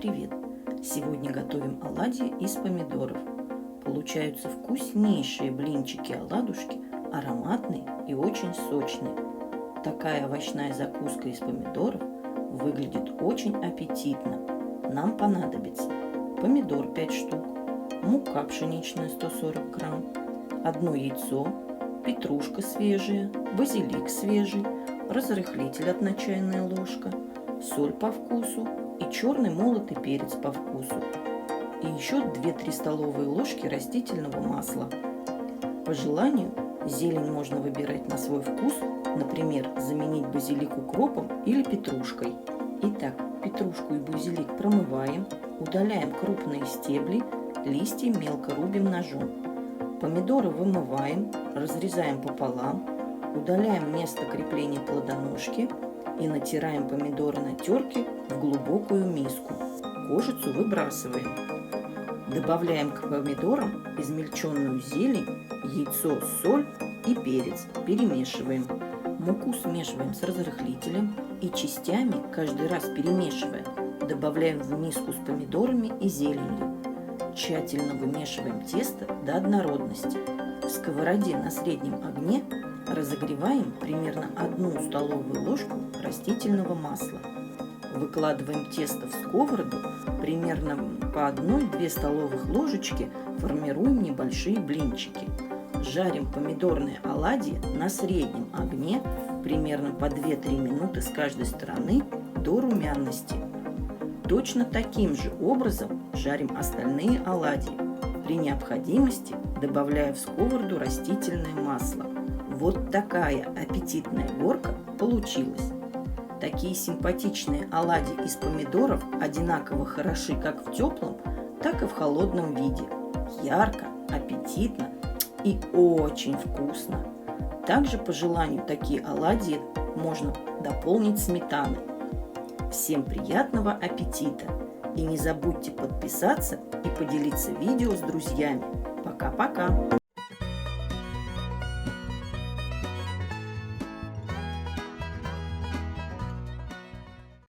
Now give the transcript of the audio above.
привет! Сегодня готовим оладьи из помидоров. Получаются вкуснейшие блинчики-оладушки, ароматные и очень сочные. Такая овощная закуска из помидоров выглядит очень аппетитно. Нам понадобится помидор 5 штук, мука пшеничная 140 грамм, одно яйцо, петрушка свежая, базилик свежий, разрыхлитель 1 чайная ложка, соль по вкусу и черный молотый перец по вкусу. И еще 2-3 столовые ложки растительного масла. По желанию зелень можно выбирать на свой вкус, например, заменить базилик укропом или петрушкой. Итак, петрушку и базилик промываем, удаляем крупные стебли, листья мелко рубим ножом. Помидоры вымываем, разрезаем пополам, удаляем место крепления плодоножки и натираем помидоры на терке в глубокую миску. Кожицу выбрасываем. Добавляем к помидорам измельченную зелень, яйцо, соль и перец. Перемешиваем. Муку смешиваем с разрыхлителем и частями, каждый раз перемешивая, добавляем в миску с помидорами и зеленью. Тщательно вымешиваем тесто до однородности. В сковороде на среднем огне разогреваем примерно 1 столовую ложку растительного масла. Выкладываем тесто в сковороду, примерно по 1-2 столовых ложечки формируем небольшие блинчики. Жарим помидорные оладьи на среднем огне примерно по 2-3 минуты с каждой стороны до румяности. Точно таким же образом жарим остальные оладьи, при необходимости добавляя в сковороду растительное масло. Вот такая аппетитная горка получилась. Такие симпатичные оладьи из помидоров одинаково хороши как в теплом, так и в холодном виде. Ярко, аппетитно и очень вкусно. Также по желанию такие оладьи можно дополнить сметаной. Всем приятного аппетита! И не забудьте подписаться и поделиться видео с друзьями. Пока-пока!